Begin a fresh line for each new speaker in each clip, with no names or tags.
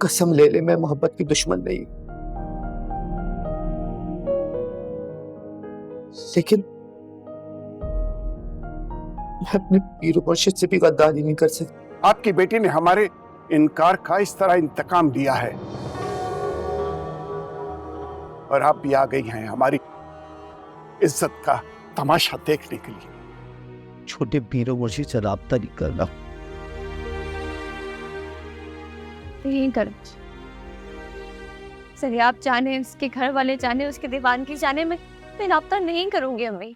कसम ले ले, मैं मोहब्बत की दुश्मन नहीं हूं, लेकिन मैं अपने पीर मुर्शिद से भी गद्दारी नहीं कर सकती।
आपकी बेटी ने हमारे इनकार का इस तरह इंतकाम लिया है और आप भी आ गई हैं हमारी इज्जत का तमाशा देखने के लिए।
छोटे पीर मुर्शिद से राब्ता नहीं करना।
यही करो सर, आप जाने, उसके घर वाले जाने, उसके दीवानगी जाने, मैं राब्ता नहीं करूंगी अम्मी।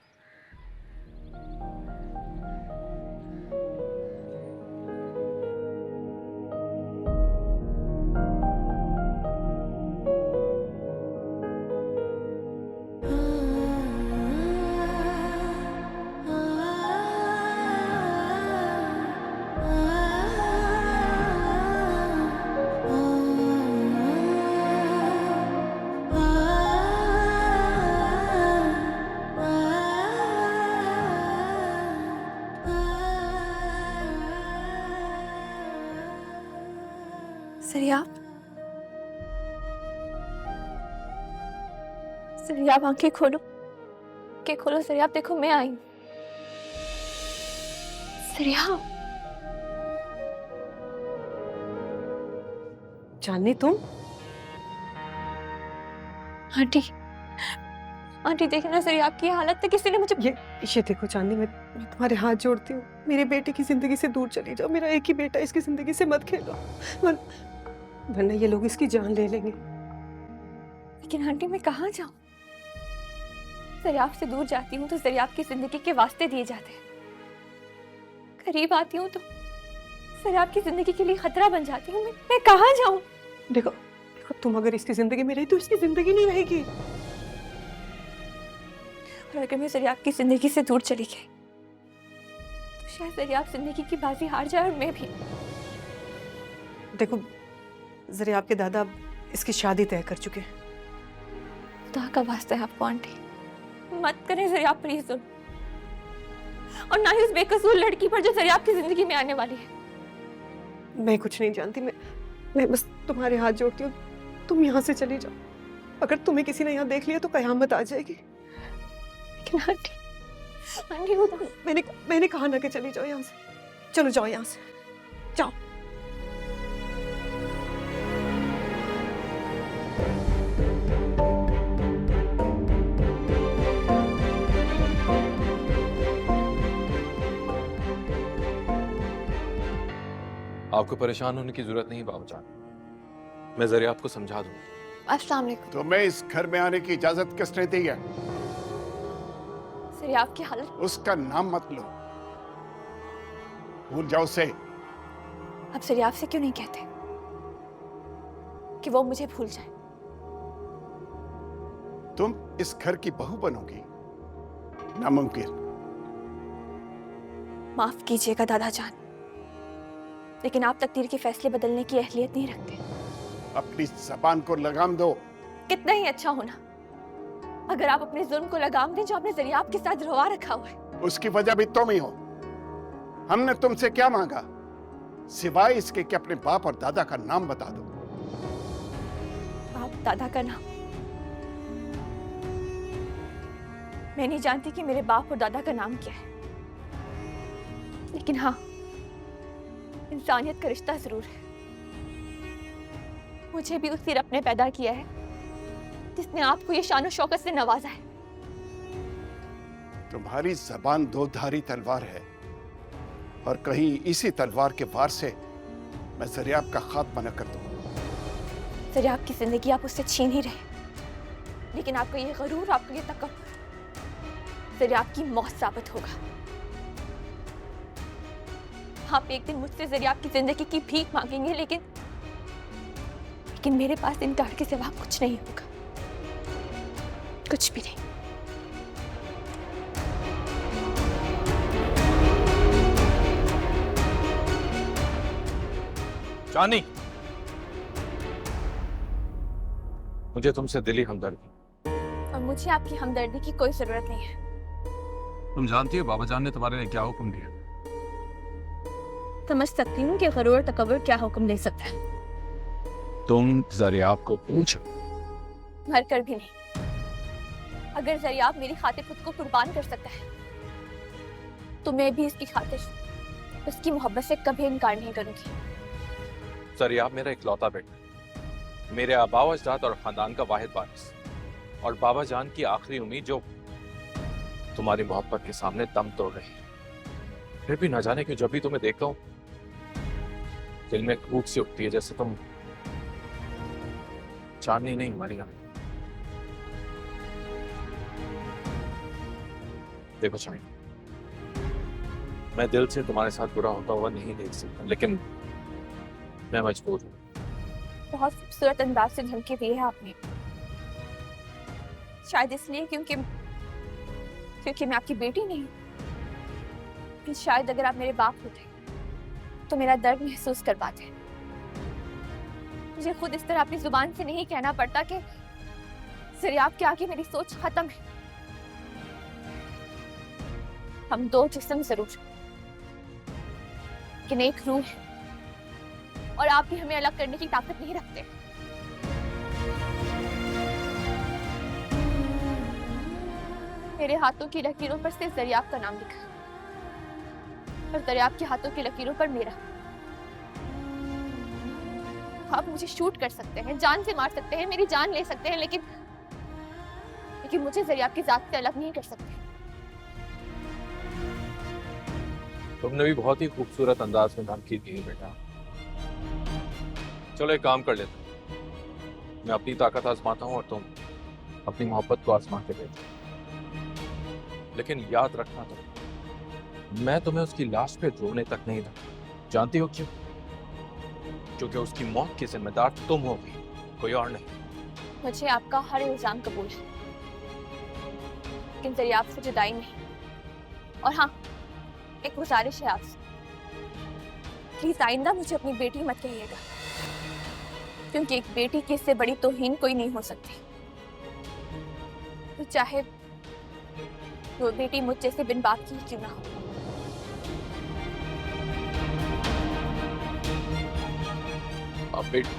सरियाब आंखें खोलो, आंखें खोलो सरियाब, देखो मैं आई हूं। सरियाब,
चांदनी तुम?
आंटी, आंटी देखे ना सरियाब की हालत, तो किसी ने मुझे
ये देखो चांदनी, मैं तुम्हारे हाथ जोड़ती हूँ, मेरे बेटे की जिंदगी से दूर चली जाओ। मेरा एक ही बेटा, इसकी जिंदगी से मत खेलो, वरना ये लोग इसकी जान ले लेंगे।
लेकिन आंटी मैं कहाँ जाऊं? सरियाब से दूर जाती हूँ तो सरियाब की जिंदगी के वास्ते दिए जाते हैं, करीब आती हूँ तो सरियाब की जिंदगी के लिए खतरा बन जाती हूँ। मैं कहाँ जाऊं?
देखो देखो, तुम अगर इसकी जिंदगी में रही तो इसकी जिंदगी नहीं रहेगी।
और अगर मैं सरियाब की जिंदगी से दूर चली गई तो शायद सरियाब जिंदगी की बाजी हार जाए और मैं भी।
देखो जरा, आपके दादा इसकी शादी तय कर चुके हैं।
खुदा का वास्ता है आपको आंटी, मत करें सरियाब पर ये जुल्म, और ना ही उस बेकसूर लड़की पर जो सरियाब की जिंदगी में आने वाली है।
मैं कुछ नहीं जानती, मैं बस तुम्हारे हाथ जोड़ती हूँ, तुम यहाँ से चली जाओ। अगर तुम्हें किसी ने यहाँ देख लिया तो कयामत आ जाएगी।
लेकिन आंटी, आंटी वो तो
मैंने कहा ना कि चली जाओ यहाँ से। चलो जाओ यहाँ से, जाओ।
आपको परेशान होने की जरूरत नहीं बाबूजान, मैं जरिए आपको समझा दूंगा।
अस्सलाम वालेकुम।
तुम्हें इस घर में आने की इजाजत किसने दी है?
सरियाब की हालत,
उसका नाम मत लो, भूल जाओ उसे।
आप सरियाब से क्यों नहीं कहते कि वो मुझे भूल जाए?
तुम इस घर की बहू बनोगी? नामुमकिन।
माफ कीजिएगा दादा जान, लेकिन आप तकदीर के फैसले बदलने की अहलियत नहीं रखते।
अपनी जबान को लगाम दो।
कितना ही अच्छा होना अगर आप अपने जुल्म को लगाम दें जो आपने सरियाब के साथ रवा रखा हुआ है।
उसकी वजह भी तुम ही हो। हमने तुमसे क्या मांगा सिवाय इसके कि अपने बाप और दादा का नाम बता दो।
बाप दादा का नाम? मैं नहीं जानती कि मेरे बाप और दादा का नाम क्या है, लेकिन हाँ, इंसानियत का रिश्ता जरूर है। मुझे भी उसी रब ने पैदा किया है जिसने आपको ये शान और शौकत से नवाजा है।
तुम्हारी जबान दो धारी तलवार है और कहीं इसी तलवार के वार से मैं सरियाब का खात्मा न कर दूं।
सरियाब की जिंदगी आप उससे छीन ही रहे, लेकिन आपका ये गरूर, आपका ये तकब्बुर सरियाब की मौत साबित होगा। आप एक दिन मुझसे सरियाब की जिंदगी की भीख मांगेंगे, लेकिन मेरे पास इनकार के सिवा कुछ नहीं होगा, कुछ भी नहीं।
चांदनी, मुझे तुमसे दिली हमदर्दी।
और मुझे आपकी हमदर्दी की कोई जरूरत नहीं है।
तुम जानती हो बाबा जान ने तुम्हारे लिए क्या हुक्म दिया?
समझ सकती हूँ कि गरूर तकब्बुर क्या हुक्म दे सकता है।
तुम ज़रियाब को पूछो।
मर कर भी नहीं। अगर ज़रियाब मेरी खातिर खुद को कुर्बान कर सकता है तो मैं भी इसकी खातिर उसकी मोहब्बत से कभी इनकार नहीं करूंगी।
ज़रियाब मेरा इकलौता बेटा है, मेरे आबा व अजदाद और खानदान का वाहिद वारिस और बाबा जान की आखिरी उम्मीद जो तुम्हारी मोहब्बत के सामने दम तोड़ रही है। फिर भी ना जाने क्यों जब भी तुम्हें देखता हूँ दिल में भूख सी उठती है, जैसे तुम चांदनी नहीं मरिया। देखो शाहीन, मैं दिल से तुम्हारे साथ बुरा होता हुआ नहीं देख सकता, लेकिन मैं मजबूर हूँ।
बहुत खूबसूरत अंदाज से धमकी दी है आपने, शायद इसलिए क्योंकि मैं आपकी बेटी नहीं हूँ। शायद अगर आप मेरे बाप होते तो मेरा दर्द महसूस कर पाते। मुझे खुद इस तरह अपनी जुबान से नहीं कहना पड़ता कि ज़रियाब के आगे मेरी सोच खत्म है। हम दो जिस्म जरूर, लेकिन एक रूह है और आप भी हमें अलग करने की ताकत नहीं रखते। मेरे हाथों की लकीरों पर सिर्फ ज़रियाब का नाम लिखा है और ज़रियाब के हाथों की लकीरों पर मेरा। आप मुझे शूट कर सकते हैं, जान से मार सकते हैं, मेरी जान ले सकते हैं, लेकिन मुझे ज़रियाब की जात से अलग नहीं कर सकते।
तुमने भी बहुत ही खूबसूरत अंदाज में धमकी दी है बेटा। चलो एक काम कर लेते हैं, मैं अपनी ताकत आजमाता हूँ और तुम अपनी मोहब्बत को आजमा के देते। लेकिन याद रखना तो मैं तुम्हें उसकी लाश पे रोने तक नहीं दूंगा। जानती हो क्यों? क्योंकि उसकी मौत की जिम्मेदार तुम होगी, कोई और नहीं।
मुझे आपका हर इल्जाम कबूल है, लेकिन ज़रियाब से जुदाई नहीं। और हाँ, एक गुजारिश है आपसे, प्लीज आइंदा मुझे अपनी बेटी मत कहिएगा, क्योंकि एक बेटी की इससे बड़ी तौहीन कोई नहीं हो सकती। तो चाहे वो बेटी मुझ जैसे बिन बाप की क्यों ना हो।
अब बेटी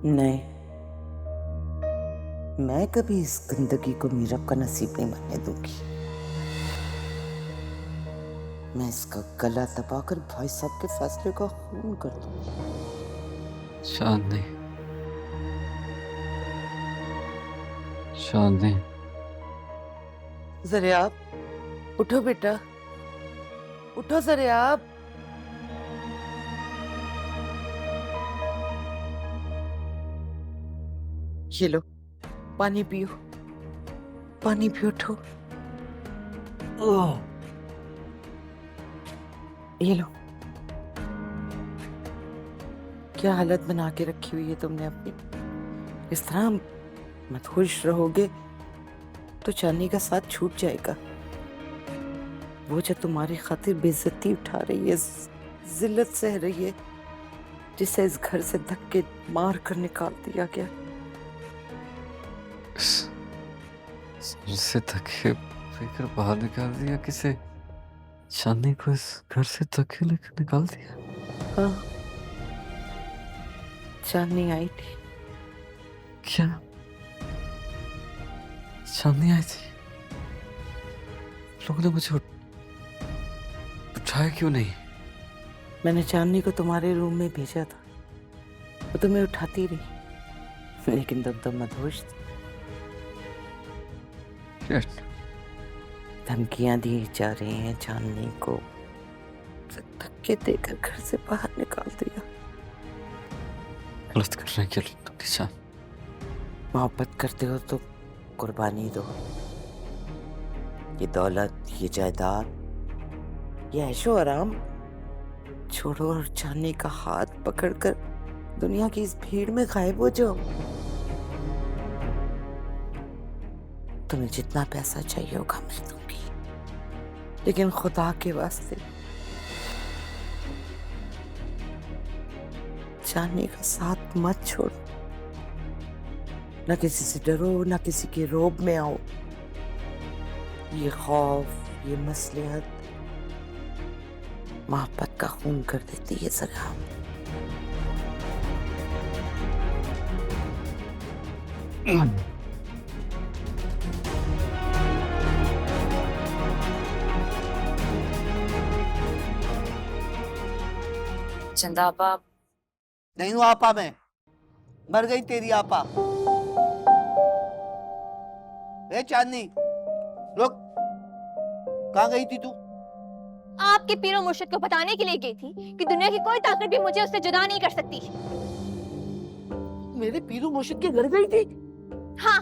नहीं, मैं कभी इस गंदगी को मीरब का नसीब नहीं बनने दूंगी। मैं इसका गला दबाकर भाई साहब के फैसले का खून कर दूंगी।
चांदनी, चांदनी,
ज़रियाब, उठो बेटा, उठो ज़रियाब। ये लो, पानी पियो, पानी पियो, उठो। ये लो। क्या हालत बना के रखी हुई है तुमने अपनी। इस तरह मत खुश रहोगे तो चांदनी का साथ छूट जाएगा। वो जो तुम्हारी खातिर बेइज्जती उठा रही है, जिल्लत सह रही है, जिसे इस घर से धक्के मार कर निकाल दिया गया।
से धक्के देकर बाहर निकाल दिया किसे? चांदनी को इस घर से धक्के लेकर निकाल दिया?
हाँ, चांदनी आई थी।
क्या चांदनी आई थी? लोगों ने मुझे उठाया क्यों नहीं?
मैंने चांदनी को तुम्हारे रूम में भेजा था, वो तुम्हें उठाती रही, लेकिन तुम तो मदहोश थी। धमकियां दी जा रही हैं चांदनी को, धक्के देकर घर से बाहर निकाल दिया।
गलत कर रहे हैं निशान।
मोहब्बत करते हो तो कुर्बानी दो। ये दौलत, ये जायदाद, ये ऐशो आराम छोड़ो और चांदनी का हाथ पकड़कर दुनिया की इस भीड़ में गायब हो जाओ। तुम्हें जितना पैसा चाहिए होगा मैं दूंगी, लेकिन खुदा के वास्ते चांदनी का साथ मत छोड़ो। ना किसी से डरो, ना किसी के रोब में आओ। ये खौफ, ये मसलियत मोहब्बत का खून कर देती है जरा।
चंदा आपा,
नहीं हूँ आपा, मैं मर गई तेरी आपा। ए चांदनी, रुक, कहाँ गई थी तू?
आपके पीरो मुर्शिद को बताने के लिए गई थी कि दुनिया की कोई ताकत भी मुझे उससे जुदा नहीं कर सकती।
मेरे पीरू मुर्शिद के घर गई थी?
हाँ,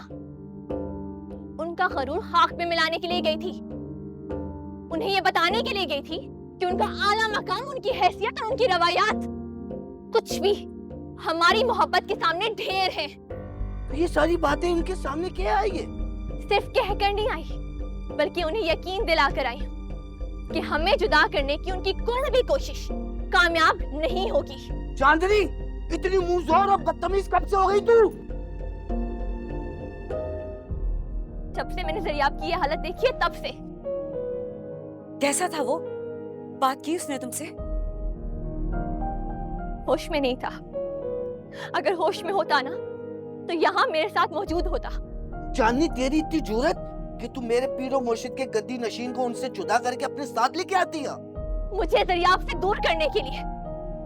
उनका खरूर खाक में मिलाने के लिए गई थी। उन्हें ये बताने के लिए गई थी कि उनका आला मकाम, उनकी हैसियत और उनकी रवायात कुछ भी हमारी मोहब्बत के सामने ढेर है।
तो ये सारी बातें इनके सामने क्या आई है?
सिर्फ कहकर नहीं आई, बल्कि उन्हें यकीन दिलाकर आई कि हमें जुदा करने की उनकी कोई भी कोशिश कामयाब नहीं होगी।
चांदनी, इतनी मुंहजोर और बदतमीज कब से हो गई तू?
जब से मैंने जरियाब की ये हालत देखी है तब से।
कैसा था वो? बात की उसने तुमसे?
होश में नहीं था। अगर होश में होता ना तो यहाँ मेरे साथ मौजूद होता।
चांदनी, तेरी इतनी जुर्रत कि तू मेरे पीरो मुर्शिद के गद्दी नशीन को उनसे जुदा करके अपने साथ लेके आती है।
मुझे दरियाब से दूर करने के लिए,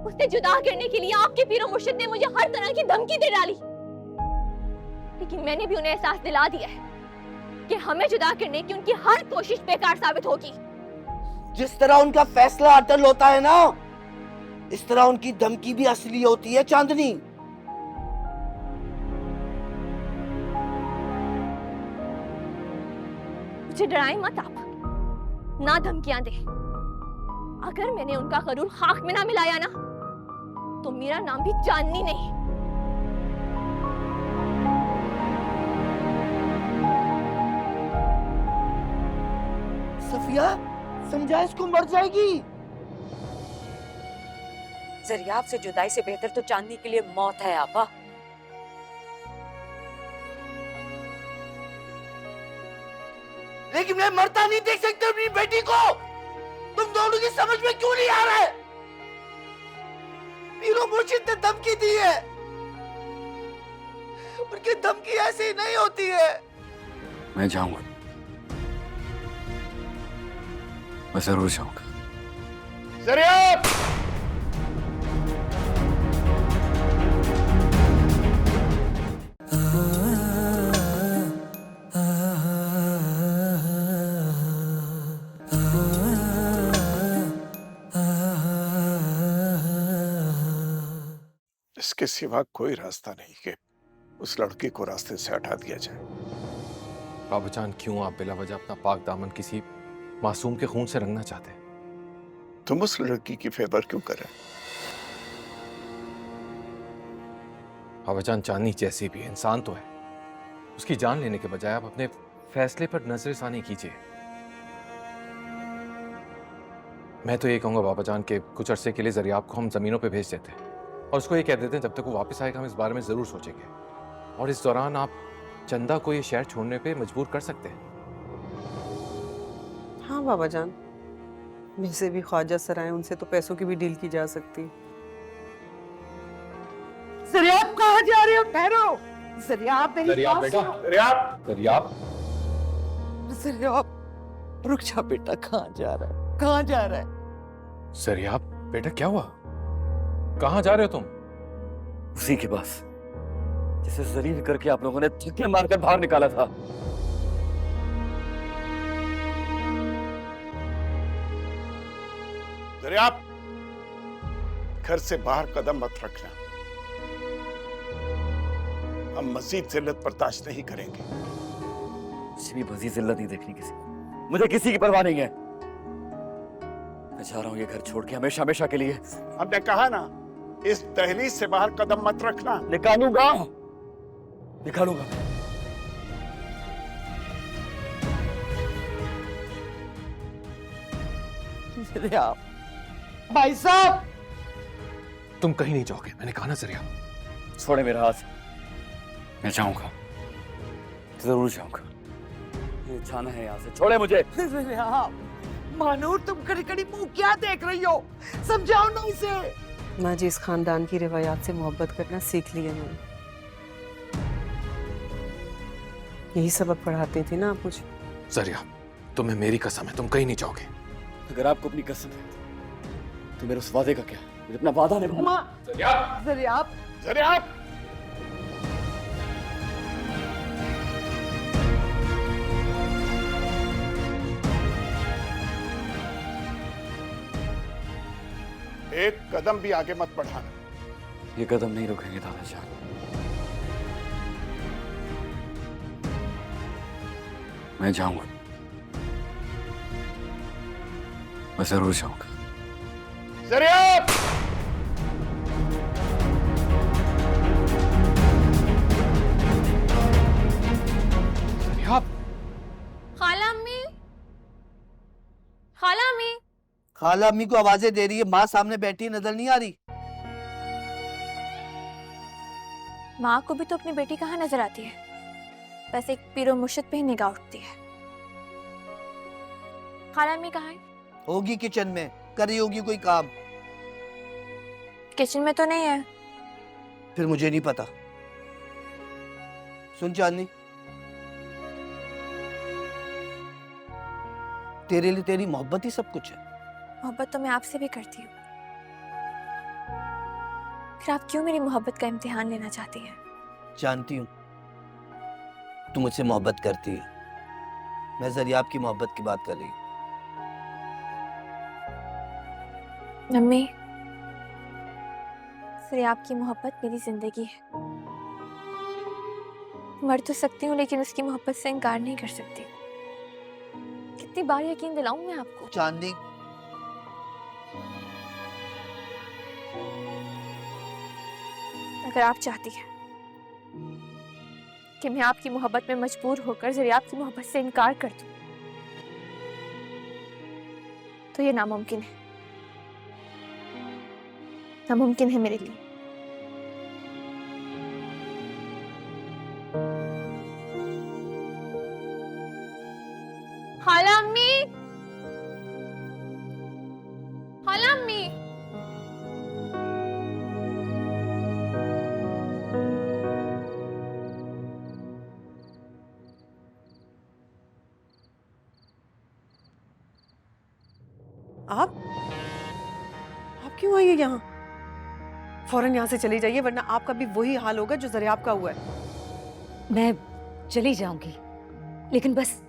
उससे जुदा करने के लिए आपके पीरो मुर्शिद ने मुझे हर तरह की धमकी दे डाली। लेकिन मैंने भी उन्हें एहसास दिला दिया है कि हमें जुदा करने की उनकी हर कोशिश बेकार साबित होगी।
जिस तरह उनका फैसला अटल होता है ना, इस तरह उनकी धमकी भी असली होती है चांदनी।
मुझे डराए मत आप, ना धमकियां दे। अगर मैंने उनका खरूर खाक में ना मिलाया ना तो मेरा नाम भी चांदनी नहीं।
सफिया, समझा इसको, मर जाएगी।
जरियाब से जुदाई से बेहतर तो चांदनी के लिए मौत है आपा।
लेकिन मैं मरता नहीं देख सकता अपनी बेटी को। तुम दोनों की समझ में क्यों नहीं आ रहा है? पीरो मुर्शिद ने धमकी दी है। उनकी धमकी ऐसी नहीं होती है।
मैं जाऊंगा, मैं जरूर जाऊंगा।
जरियाब! इसके सिवा कोई रास्ता नहीं कि उस लड़की को रास्ते से हटा दिया जाए।
बाबा जान, क्यों आप बिला वजह अपना पाक दामन किसी मासूम के खून से रंगना चाहते हैं?
तुम उस लड़की की फेवर क्यों कर रहे?
बाबा जान, चांदनी जैसी भी इंसान तो है, उसकी जान लेने के बजाय आप अपने फैसले पर नजरसानी कीजिए। मैं तो ये कहूंगा बाबा जान के कुछ अरसे के लिए जरियाब को हम जमीनों पे भेज देते हैं और उसको ये कह देते हैं जब तक वो वापस आएगा हम इस बारे में जरूर सोचेंगे, और इस दौरान आप चंदा को ये शहर छोड़ने पे मजबूर कर सकते हैं।
हाँ बाबा जान, वैसे भी ख्वाजा सर आए, उनसे तो पैसों की भी डील की जा सकती है।
जरियाब, कहाँ जा रहे हो? ठहरो। जरियाब, मेरी
दरियाब
बात
बेटा,
सुनो।
दरियाब, दरियाब,
जरियाब, रुक जा बेटा। कहाँ जा रहा है? कहाँ जा रहा है?
दरियाब बेटा, क्या हुआ? कहाँ जा रहे हो तुम?
उसी के पास जिसे जलील करके आप लोगों ने धक्के मारकर बाहर निकाला था।
दरियाब, घर से बाहर कदम मत रखना। हम मजीद जिल्लत बर्दाश्त नहीं करेंगे।
किसी भी मजीद जिल्लत नहीं देखनी किसी को। मुझे किसी की परवाह नहीं है। मैं जा रहा हूँ ये घर छोड़ के हमेशा हमेशा के लिए।
हमने कहा ना, इस दहलीज से बाहर कदम मत रखना।
निकालूंगा, निकालूंगा।
जरियाब, भाई साहब,
तुम कहीं नहीं जाओगे, मैंने कहा ना जरिया।
छोड़े मेरा हाथ, मैं जाऊंगा, जरूर जाऊंगा। मुझे जाना है यहाँ से, छोड़े मुझे।
मानूर, तुम कड़ी कड़ी मुंह क्या देख रही हो? समझाओ ना इसे।
माँ जी, इस खानदान की रिवायात से मोहब्बत करना सीख लिया मैंने। यही सबक पढ़ाती थी ना आप मुझे।
जरिया, तुम्हें मेरी कसम है, तुम कहीं नहीं जाओगे।
अगर आपको अपनी कसम है तो मेरे उस वादे का क्या? मुझे अपना वादा निभाना।
जरिया,
एक कदम भी आगे मत बढ़ाना।
ये कदम नहीं रुकेंगे दादाजान। मैं जाऊंगा, मैं जरूर जाऊंगा।
जरिया!
जरिया!
खाला अम्मी, खाला अम्मी।
खाला अम्मी को आवाजें दे रही है, माँ सामने बैठी नजर नहीं आ रही?
माँ को भी तो अपनी बेटी कहाँ नजर आती है, बस एक पीरो मुर्शिद पे ही निगाह उठती है। खाला अम्मी कहाँ है?
होगी किचन में, कर रही होगी कोई काम।
किचन में तो नहीं है।
फिर मुझे नहीं पता। सुन चांदनी, तेरे लिए तेरी मोहब्बत ही सब कुछ है।
मोहब्बत तो मैं आपसे भी करती हूँ, फिर आप क्यों मेरी मोहब्बत का इम्तिहान लेना चाहती हैं?
जानती हूँ तू मुझसे मोहब्बत करती है। मैं जरियाब की मोहब्बत की बात कर रही हूँ।
अम्मी, जरियाब की मोहब्बत मेरी जिंदगी है। मर तो सकती हूँ लेकिन उसकी मोहब्बत से इनकार नहीं कर सकती। कितनी बार यकीन दिलाऊं मैं आपको?
चांदनी,
अगर आप चाहती हैं कि मैं आपकी मोहब्बत में मजबूर होकर जरियाब की मोहब्बत से इनकार कर दूं, तो ये नामुमकिन है। नामुमकिन है मेरे लिए। खाला अम्मी, खाला अम्मी।
आप क्यों आई है यहाँ? फौरन यहाँ से चली जाइए, वरना आपका भी वही हाल होगा जो जरियाब का हुआ है।
मैं चली जाऊंगी, लेकिन बस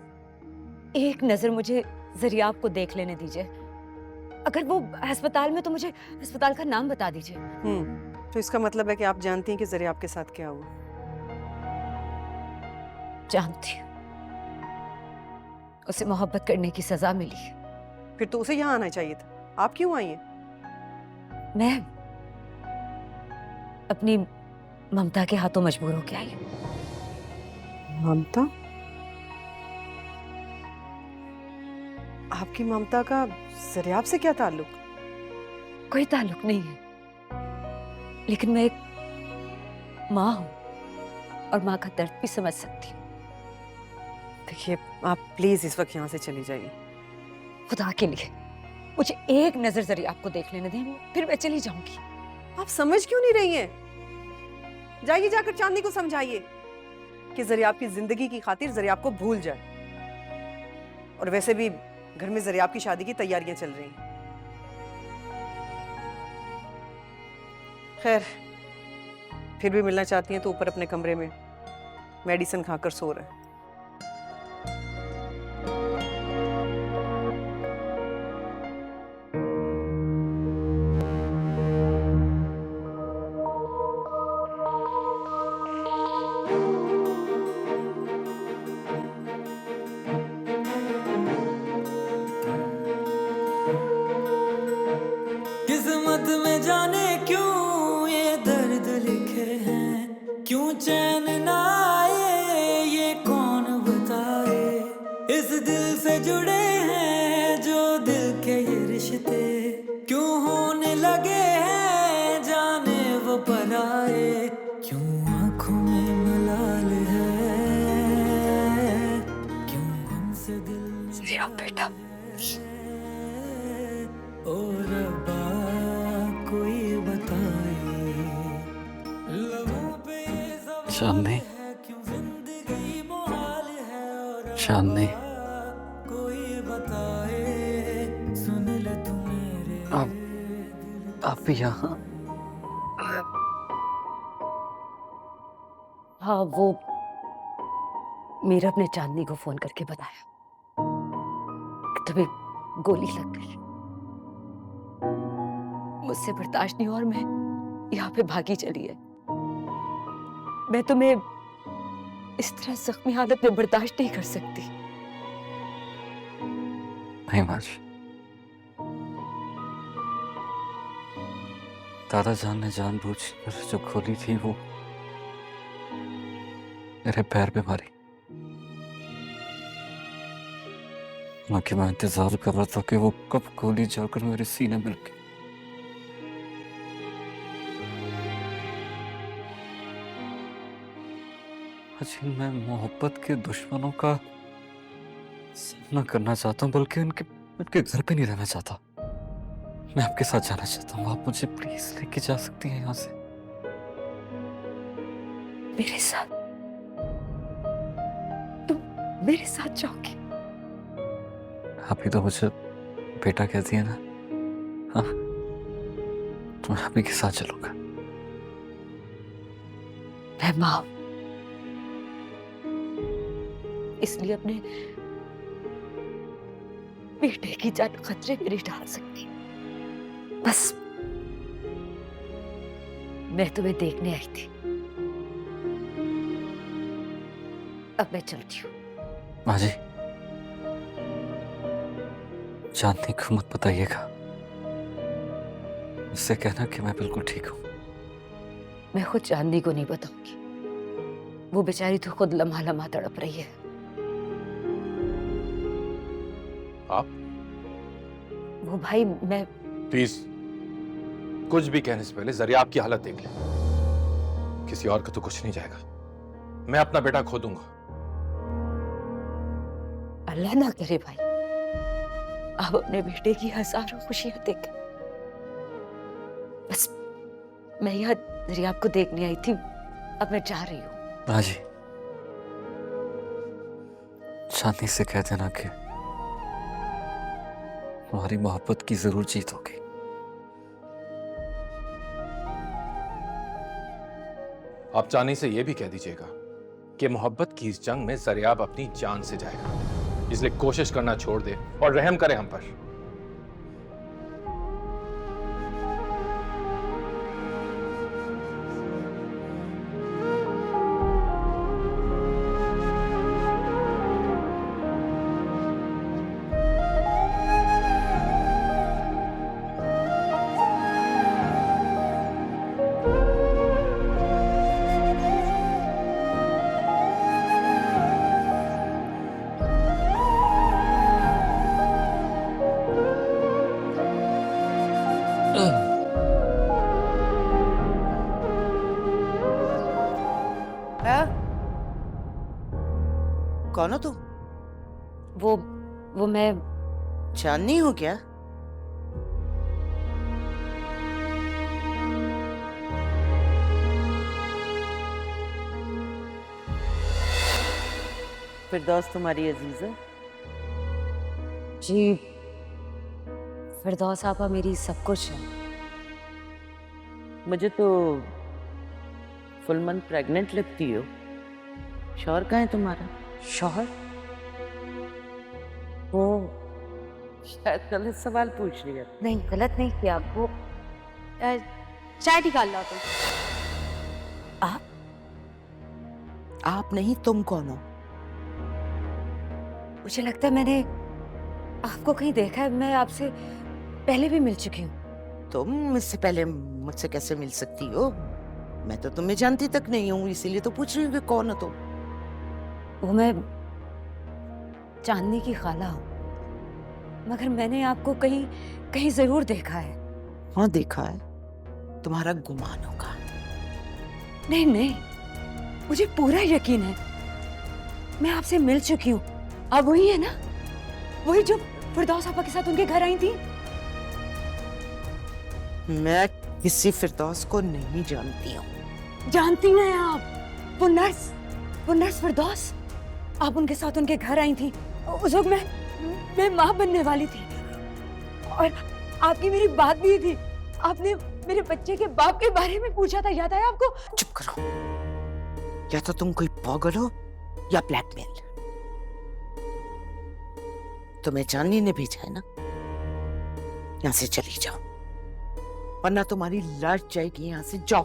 एक नजर मुझे जरियाब को देख लेने दीजिए। अगर वो अस्पताल में तो मुझे अस्पताल का नाम बता दीजिए।
तो इसका मतलब है कि आप जानती हैं कि जरियाब के साथ क्या हुआ?
जानती हूँ, उसे मोहब्बत करने की सजा मिली।
फिर तो उसे यहाँ आना चाहिए था। आप क्यों आई हैं?
मैं अपनी ममता के हाथों मजबूर होके आई हूँ।
ममता? आपकी ममता का जरियाब से क्या ताल्लुक?
कोई ताल्लुक नहीं है, लेकिन मैं एक माँ हूं और माँ का दर्द भी समझ सकती हूँ।
देखिए, आप प्लीज इस वक्त यहाँ से चली जाइए।
खुदा के लिए मुझे एक नजर जरियाब को देख लेने दें, फिर मैं चली जाऊंगी।
आप समझ क्यों नहीं रही हैं? जाइए, जाकर चांदनी को समझाइए कि जरियाब की जिंदगी की खातिर जरियाब को भूल जाए। और वैसे भी घर में जरियाब की शादी की तैयारियां चल रही हैं। खैर, फिर भी मिलना चाहती हैं तो ऊपर अपने कमरे में मेडिसिन खाकर सो रहे हैं।
किस्मत में जाने क्यों ये दर्द लिखे हैं, क्यों चैन ना आए ये कौन बताए। इस दिल से जुड़े हैं जो दिल के ये रिश्ते, क्यों होने लगे हैं जाने
बेटा।
ओ रब्बा कोई बताए, लबों पे ये ज़बान
चांदनी,
है क्यों जिंदगी मुहाल है। ओ रब्बा
चांदनी,
कोई बताए, सुन ले तू मेरे
आप भी यहाँ?
हाँ, वो मीरब ने चांदनी को फोन करके बताया कि तुम्हें गोली लग गई। मुझसे बर्दाश्त नहीं और मैं यहाँ पे भागी चली है। मैं तुम्हें इस तरह जख्मी हालत में बर्दाश्त नहीं कर सकती।
नहीं माजी, दादा जान ने जानबूझकर जो गोली थी वो मेरे पैर पे मारी। हालांकि मैं इंतजार कर रहा था कि वो कब गोली जाकर मेरे सीने में लगे। अजी, मैं मोहब्बत के दुश्मनों का सामना करना चाहता हूँ, बल्कि उनके घर पे नहीं रहना चाहता। मैं आपके साथ जाना चाहता हूँ। आप मुझे प्लीज लेके जा सकती हैं यहाँ से?
मेरे साथ? तुम मेरे साथ जाओगी?
आप ही तो मुझे बेटा कहती है ना? हाँ, तो मैं आप ही के साथ चलूंगा।
मैं माँ, इसलिए अपने बेटे की जान खतरे में नहीं डाल सकती। बस मैं तुम्हें देखने आई थी, अब मैं चलती हूँ।
माँ जी, चांदनी को मत बताइएगा। उससे कहना कि मैं बिल्कुल ठीक हूँ।
मैं खुद चांदनी को नहीं बताऊंगी, वो बेचारी तो खुद लम्हा लम्हा तड़प रही है।
आप?
वो भाई, मैं
प्लीज कुछ भी कहने से पहले जरिया आपकी हालत देख ले। किसी और का तो कुछ नहीं जाएगा। मैं अपना बेटा खो दूंगा।
अल्लाह ना करे भाई, आप अपने बेटे की हजारों खुशियां देखें। बस मैं यहाँ दरिया को देखने आई थी, अब मैं जा रही हूँ।
माँ जी, चांदनी से कह देना कि हमारी मोहब्बत की जरूर जीत होगी।
आप चांदनी से यह भी कह दीजिएगा कि मोहब्बत की इस जंग में जरियाब अपनी जान से जाएगा, इसलिए कोशिश करना छोड़ दे और रहम करे हम पर।
कौन हो तुम?
वो मैं
चांदनी हो क्या? फिरदौस तुम्हारी अजीज है?
जी, फिरदौस आपा मेरी सब कुछ है।
मुझे तो फुल मंथ प्रेग्नेंट लगती हो। शौहर कहाँ है तुम्हारा?
शौहर?
वो शायद गलत सवाल पूछ रही है।
नहीं, गलत नहीं किया। वो
चाय निकाल लो तुम।
आप नहीं, तुम कौन हो?
मुझे लगता है मैंने आपको कहीं देखा है। मैं आपसे पहले भी मिल चुकी हूँ।
तुम इससे पहले मुझसे कैसे मिल सकती हो? मैं तो तुम्हें जानती तक नहीं हूँ, इसीलिए तो पूछ रही हूँ कि कौन हो तुम।
वो मैं चांदनी की खाला हूँ, मगर मैंने आपको कहीं कहीं जरूर देखा है।
हाँ, देखा है। तुम्हारा गुमान होगा।
नहीं नहीं, मुझे पूरा यकीन है। मैं आपसे मिल चुकी हूँ। आप वही है ना? वही जो फिरदौस आपा के साथ उनके घर आई थी।
मैं किसी फिरदौस को नहीं जानती हूँ।
जानती हैं आप? वो नर्स फिरदौस, आप उनके साथ उनके घर आई थी। उस वक्त मैं माँ बनने वाली थी और आपकी मेरी बात भी हुई थी। आपने मेरे बच्चे के बाप के बारे में पूछा था, याद है आपको?
चुप करो, या तो तुम कोई पागल हो या ब्लैकमेल। तुम्हें चांदनी ने भेजा है ना, यहां से चली जाओ वरना तुम्हारी लाश जाएगी। यहां से जाओ।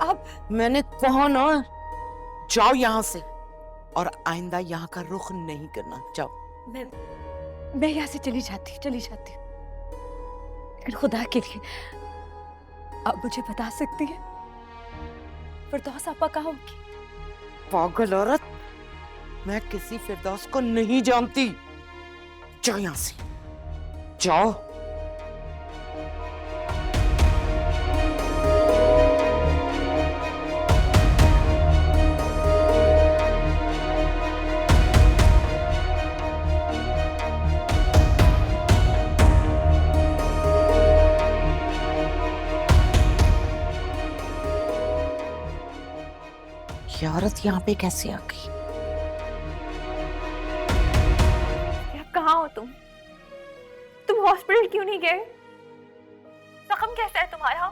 आप
मैंने कहा ना, जाओ यहां से, और आइंदा यहाँ का रुख नहीं करना। जाओ।
मैं यहाँ से चली जाती। लेकिन खुदा के लिए आप मुझे बता सकती हैं फिरदौस आपा कहाँ होगी?
पागल औरत, मैं किसी फिरदौस को नहीं जानती। जाओ यहां से, जाओ। ये औरत यहाँ पे कैसे आ गई?
आप कहाँ हो तुम हॉस्पिटल क्यों नहीं गए? जख्म कैसा है तुम्हारा?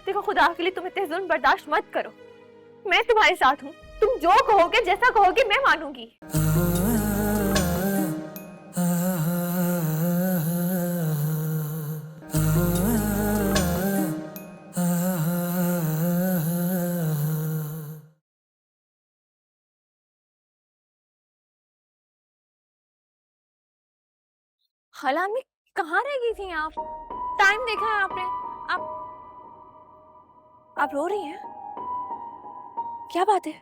देखो, खुदा के लिए तुम इतने जुल्म बर्दाश्त मत करो। मैं तुम्हारे साथ हूँ। तुम जो कहोगे, जैसा कहोगे, मैं मानूंगी। खाला अम्मी कहाँ रह गई थी आप? टाइम देखा है आपने? आप रो रही हैं? क्या बात है?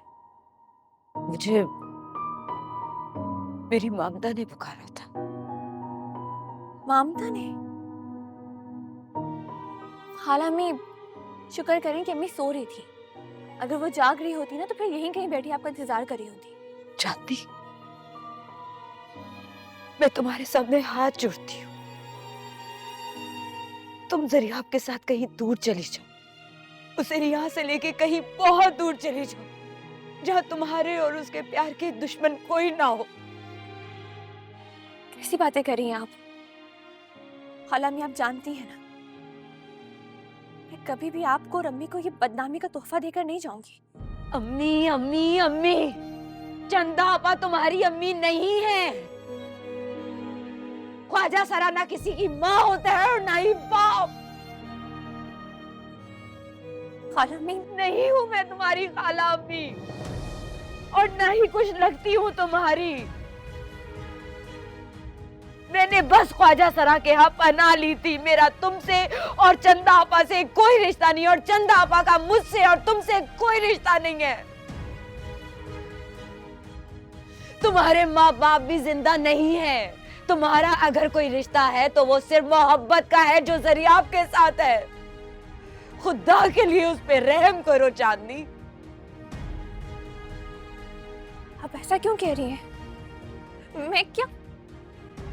मुझे मेरी मामदा ने पुकारा था।
मामदा ने? खाला अम्मी शुक्र करें कि अम्मी सो रही थी। अगर वो जाग रही होती ना तो फिर यहीं कहीं बैठी आपका इंतजार कर रही होती।
जानती, मैं तुम्हारे सामने हाथ जोड़ती हूँ, तुम जरियाब के साथ कहीं दूर चली जाओ। उसे यहाँ से लेके कहीं बहुत दूर चली जाओ, जहाँ तुम्हारे और उसके प्यार के दुश्मन कोई ना हो।
कैसी बातें कर रही हैं आप? खाला अम्मी, आप जानती हैं ना, मैं कभी भी आपको और अम्मी को ये बदनामी का तोहफा देकर नहीं जाऊंगी।
अम्मी अम्मी अम्मी, चंदा आपा तुम्हारी अम्मी नहीं है। ख्वाजा सरा ना किसी की माँ होता है और ना ही बाप।
खाला अम्मी,
नहीं हूँ मैं तुम्हारी खाला अम्मी, और ना ही कुछ लगती हूँ तुम्हारी। मैंने बस ख्वाजा सरा के यहाँ पनाह ली थी। मेरा तुमसे और चंदा आपा से कोई रिश्ता नहीं, और चंदा आपा का मुझसे और तुमसे कोई रिश्ता नहीं है। तुम्हारे माँ बाप भी जिंदा नहीं है। तुम्हारा अगर कोई रिश्ता है तो वो सिर्फ मोहब्बत का है जो जरियाब के साथ है। खुदा के लिए उस पे रहम करो चांदनी।
आप ऐसा क्यों कह रही हैं? मैं क्या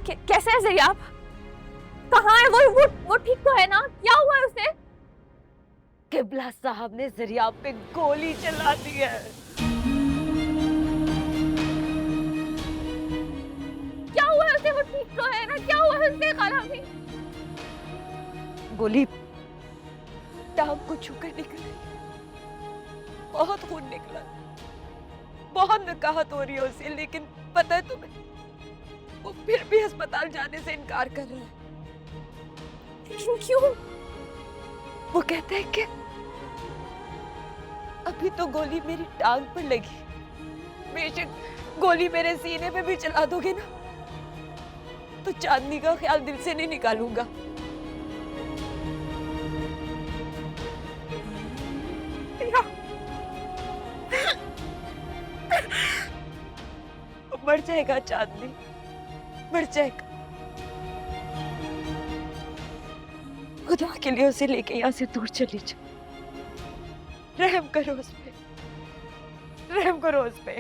कैसे है जरियाब? कहाँ है वो ठीक तो है ना? क्या हुआ है उसे?
किबला साहब ने जरियाब पे गोली चला दी है।
क्या हुआ है उसे? वो ठीक तो है ना? क्या हुआ है उसे खाला अम्मी?
गोली टांग को छूकर निकली, बहुत खून निकला, बहुत नकाहत हो रही है उसे, लेकिन पता है तुम्हें, वो फिर भी अस्पताल जाने से इनकार कर रहा है।
लेकिन क्यों?
वो कहता है कि अभी तो गोली मेरी टांग पर लगी, बेशक गोली मेरे सीने पे भी चला दोगे ना तो चांदनी का ख्याल दिल से नहीं निकालूंगा। मर जाएगा चांदनी, मर जाएगा। खुदा के लिए उसे लेके यहाँ से दूर चली जाओ। रहम करो उस पे, रहम करो उस पे।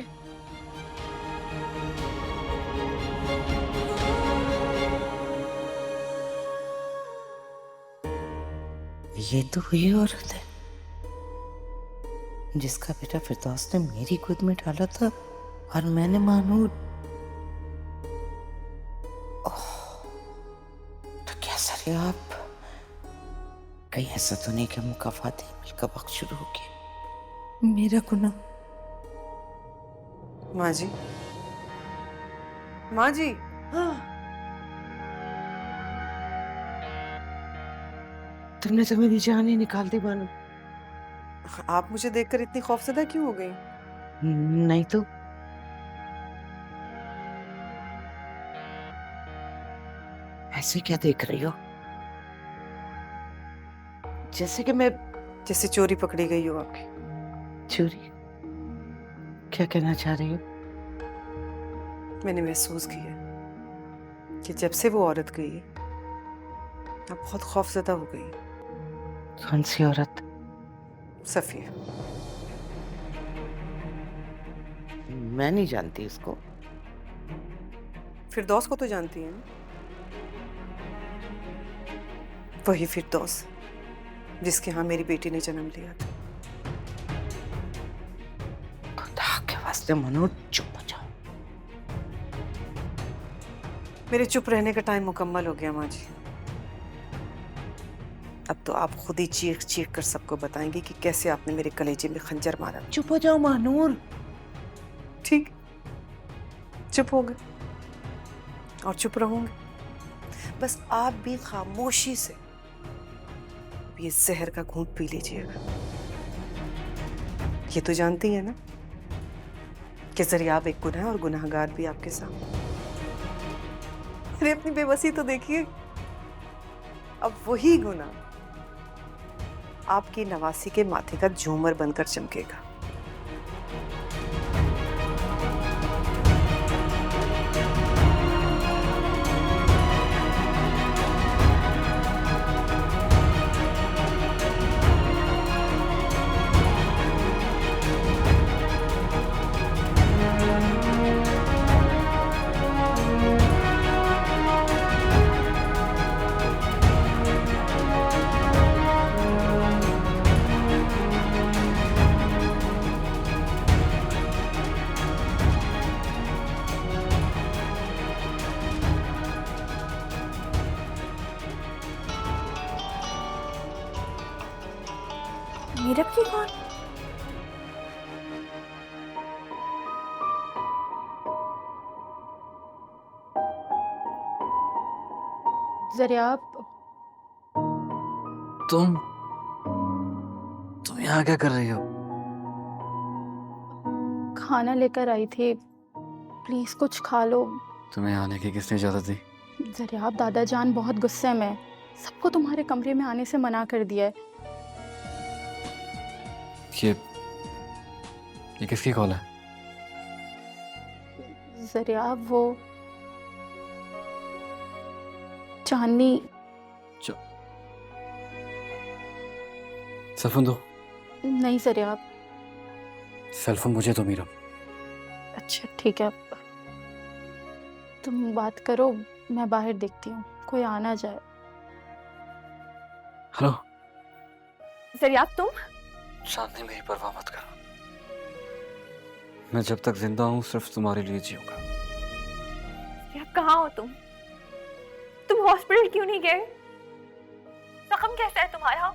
ये तो वही औरत है जिसका बेटा फिरदौस ने मेरी गोद में डाला था और मैंने मानूर। ओह, तो क्या सर आप कहीं ऐसा तो नहीं कि मुकाफात इल्म का वक्त शुरू हो गया? मेरा गुनाह।
माँ जी, माँ जी,
तुमने तो मेरी जान ही निकाल दी मानो।
आप मुझे देखकर इतनी खौफजदा क्यों हो गई?
नहीं तो ऐसे क्या देख रही हो? जैसे कि मैं
जैसे चोरी पकड़ी गई हो आपकी।
चोरी? क्या कहना चाह रही हो?
मैंने महसूस किया कि जब से वो औरत गई आप बहुत खौफजदा हो गई।
कौन सी औरत?
सफिया।
मैं नहीं जानती उसको।
फिरदौस को तो जानती हैं ना? वही फिरदौस जिसके यहाँ मेरी बेटी ने जन्म लिया था।
खुदा के वास्ते मनोज चुप हो जाओ।
मेरे चुप रहने का टाइम मुकम्मल हो गया माँ जी। अब तो आप खुद ही चीख चीख कर सबको बताएंगे कि कैसे आपने मेरे कलेजे में खंजर मारा।
चुप हो जाओ मानूर।
ठीक, चुप हो गए और चुप रहूंगे। बस आप भी खामोशी से ये जहर का घूंट पी लीजिएगा। ये तो जानती है ना कि जरियाब एक गुनाह है और गुनाहगार भी आपके सामने। अरे अपनी बेबसी तो देखिए। अब वही गुनाह आपकी नवासी के माथे का झूमर बनकर चमकेगा।
मीरब की कौन?
ज़रियाब,
तुम यहाँ क्या कर रही हो?
खाना लेकर आई थी, प्लीज कुछ खा लो।
तुम्हें आने की किसने इजाजत दी?
ज़रियाब, दादा जान बहुत गुस्से में, सबको तुम्हारे कमरे में आने से मना कर दिया है।
ये किसकी कॉल है?
ज़रियाब, वो चांदनी।
सेलफोन दो।
नहीं ज़रियाब।
सेलफोन मुझे दो मीरा।
अच्छा ठीक है, तुम बात करो, मैं बाहर देखती हूँ कोई आना जाए।
हेलो
जरियाब, तुम?
चांदनी, मेरी परवाह मत करो। मैं जब तक जिंदा हूँ सिर्फ तुम्हारे लिए जीऊंगा।
जरियाब, कहाँ हो तुम? तुम हॉस्पिटल क्यों नहीं गए? जख्म कैसा है तुम्हारा?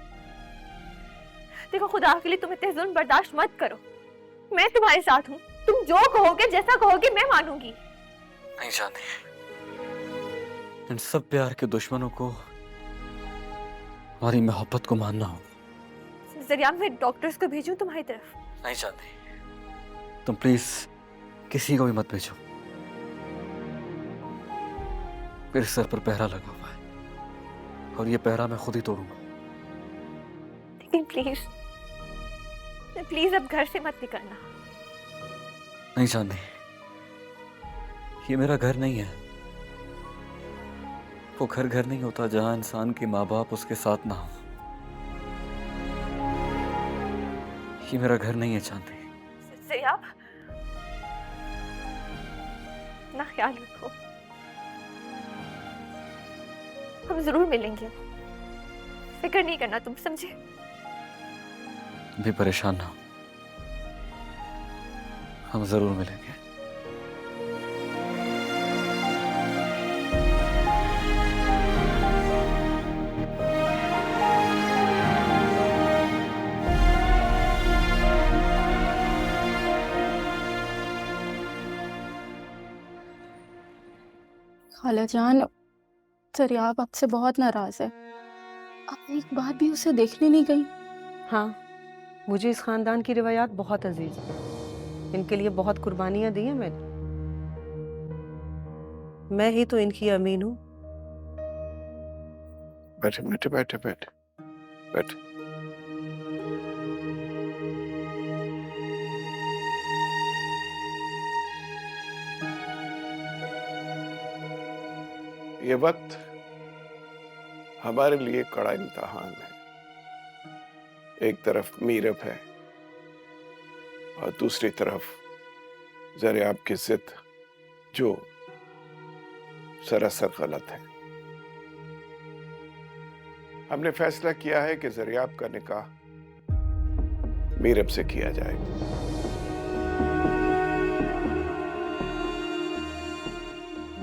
देखो, खुदा के लिए तुम इतने जुल्म बर्दाश्त मत करो। मैं तुम्हारे साथ हूँ। तुम जो कहोगे, जैसा कहोगे, मैं मानूंगी।
नहीं जानती, इन सब प्यार के दुश्मनों को हमारी मोहब्बत को मानना होगा।
जरियाब, मैं डॉक्टर्स को भेजूं तुम्हारी तरफ?
नहीं जानती, तुम प्लीज किसी को भी मत भेजो। मेरे सर पर पहरा लगा हुआ है और ये पहरा मैं खुद ही तोड़ूंगा।
लेकिन प्लीज प्लीज अब घर से मत निकलना।
नहीं जानती, ये मेरा घर नहीं है। वो घर नहीं होता जहां इंसान के माँ बाप उसके साथ ना हो। ये मेरा घर नहीं है जानती।
जरियाब, ना ख्याल रखो, हम जरूर मिलेंगे। फिक्र नहीं करना, तुम समझे?
भी परेशान ना हो, हम जरूर मिलेंगे।
खाला जान, दरियाब आपसे बहुत नाराज है। आप एक बार भी उसे देखने नहीं गई।
हाँ, मुझे इस खानदान की रिवायात बहुत अजीज है। इनके लिए बहुत कुर्बानियां दी हैं मैंने। मैं ही तो इनकी अमीन हूँ।
बैठे बैठे बैठे बैठे बैठे। ये वक्त हमारे लिए कड़ा इम्तिहान है। एक तरफ मीरब है और दूसरी तरफ ज़रियाब की जिद, जो सरासर गलत है। हमने फैसला किया है कि ज़रियाब का निकाह मीरब से किया जाए।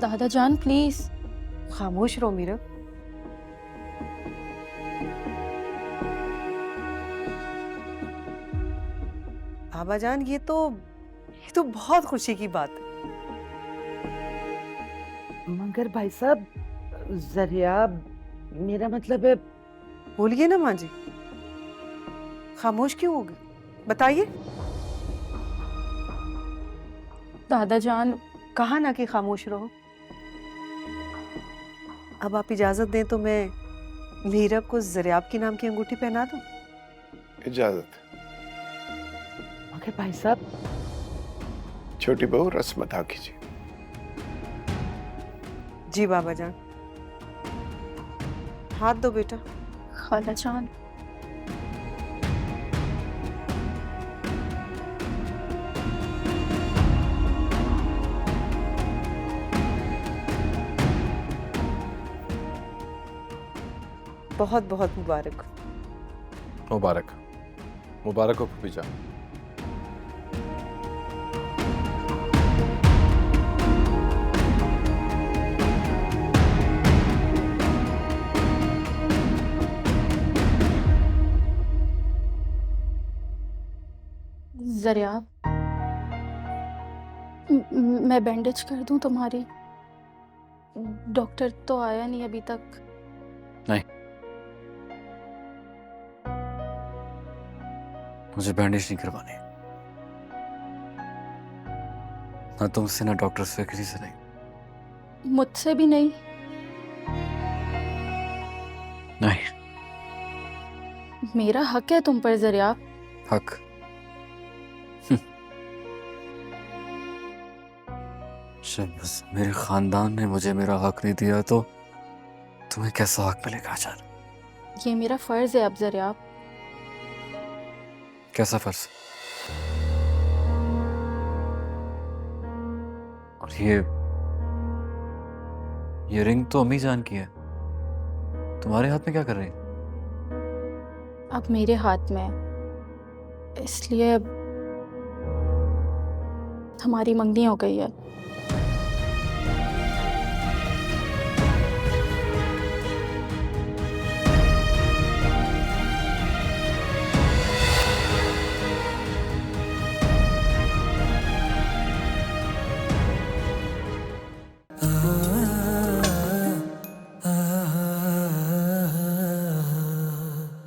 दादा जान प्लीज।
खामोश रहो मीरब। आबाजान, ये तो बहुत खुशी की बात है।
मगर भाई साहब, ज़रियाब, मेरा मतलब है।
बोलिए ना माँ जी, खामोश क्यों हो गए? बताइए।
दादा जान,
कहा ना कि खामोश रहो। अब आप इजाजत दें तो मैं मीरब को ज़रियाब के नाम की अंगूठी पहना दूं?
इजाजत।
मगर भाई साहब,
छोटी बहू रस्म अदा कीजिए।
जी बाबा जान। हाथ दो बेटा।
खाला जान,
बहुत बहुत मुबारक।
मुबारक मुबारक हो फूफी जान।
ज़रियाब, मैं बैंडेज कर दूं तुम्हारी? डॉक्टर तो आया नहीं अभी तक।
नहीं, मुझे बैंडेज नहीं करवाने। ना तुमसे, ना डॉक्टर से, किसी से नहीं।
मुझसे भी नहीं?
नहीं।
मेरा हक है तुम पर ज़रियाब।
हक? जब बस मेरे खानदान ने मुझे मेरा हक नहीं दिया तो तुम्हें कैसा हक मिलेगा आचार?
ये मेरा फर्ज है अब ज़रियाब।
कैसा फर्ज? और ये रिंग तो अम्मी जान की है, तुम्हारे हाथ में क्या कर रही है?
अब मेरे हाथ में है, इसलिए हमारी मंगनी हो गई है।